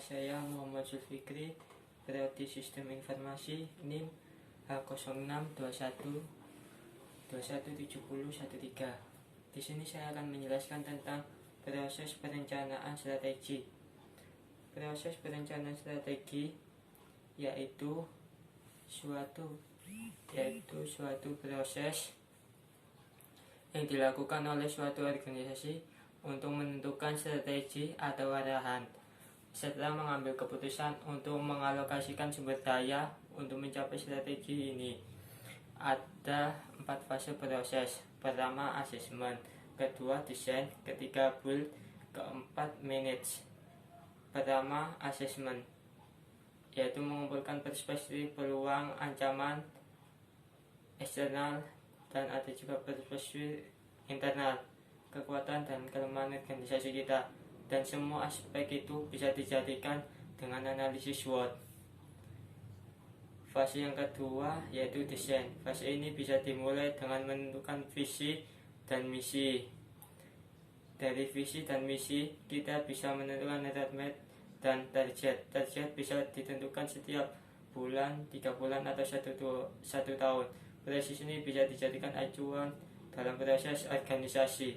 saya Muhammad Zulfikri, Prodi Sistem Informasi, NIM H0621 217013. Di sini saya akan menjelaskan tentang proses perencanaan strategi. Proses perencanaan strategi yaitu suatu proses yang dilakukan oleh suatu organisasi untuk menentukan strategi atau arahan, setelah mengambil keputusan untuk mengalokasikan sumber daya untuk mencapai strategi ini. Ada 4 fase proses. Pertama, asesmen. Kedua, desain. Ketiga, build. Keempat, manage. Pertama, asesmen, yaitu mengumpulkan perspektif, peluang, ancaman eksternal, dan ada juga perspektif internal, kekuatan dan kelemahan organisasi kita, dan semua aspek itu bisa dijadikan dengan analisis SWOT. Fase yang kedua yaitu desain. Fase ini bisa dimulai dengan menentukan visi dan misi. Dari visi dan misi kita bisa menentukan roadmap dan target. Target bisa ditentukan setiap bulan, 3 bulan, atau 1 tahun. Proses ini bisa dijadikan acuan dalam proses organisasi.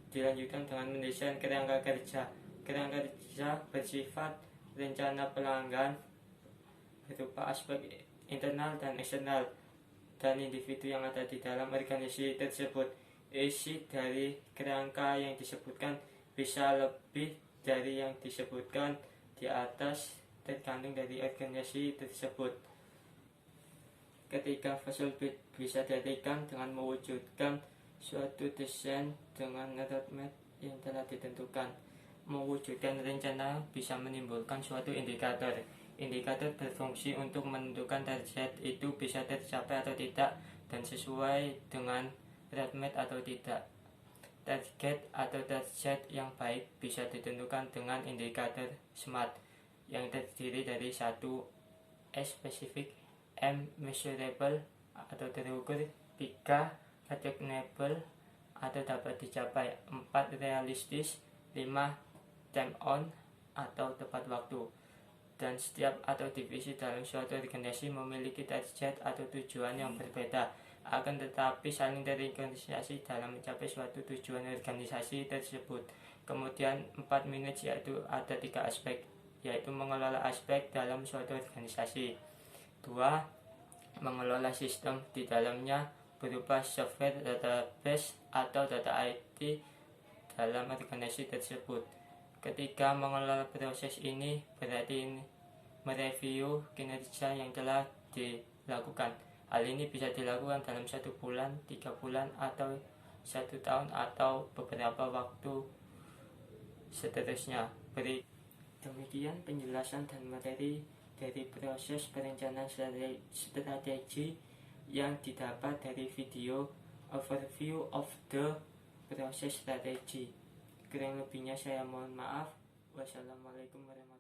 Dilanjutkan dengan mendesain kerangka kerja. Kerangka kerja bersifat rencana pelanggan berupa aspek internal dan eksternal dan individu yang ada di dalam organisasi tersebut. Isi dari kerangka yang disebutkan bisa lebih dari yang disebutkan di atas, tergantung dari organisasi tersebut. Ketiga, fase build bisa diartikan dengan mewujudkan suatu desain dengan roadmap yang telah ditentukan. Mewujudkan rencana bisa menimbulkan suatu indikator. Indikator berfungsi untuk menentukan target itu bisa tercapai atau tidak dan sesuai dengan roadmap atau tidak. Target atau target yang baik bisa ditentukan dengan indikator SMART yang terdiri dari 1. Specific, M. Measurable atau terukur, 3. Attainable atau dapat dicapai, 4. Realistis, 5. Time on atau tepat waktu. Dan setiap atau divisi dalam suatu organisasi memiliki target atau tujuan yang berbeda, akan tetapi saling terintegrasi dalam mencapai suatu tujuan organisasi tersebut. Kemudian 4 manage, yaitu ada 3 aspek, yaitu mengelola aspek dalam suatu organisasi. 2. Mengelola sistem di dalamnya berupa software, database, atau data IT dalam organisasi tersebut. Ketiga, mengelola proses ini berarti mereview kinerja yang telah dilakukan. Hal ini bisa dilakukan dalam 1 bulan, 3 bulan, atau 1 tahun, atau beberapa waktu seterusnya. Demikian penjelasan dan materi dari proses perencanaan strategi yang didapat dari video overview of the process strategi. Kurang lebihnya saya mohon maaf. Wassalamualaikum warahmatullahi wabarakatuh.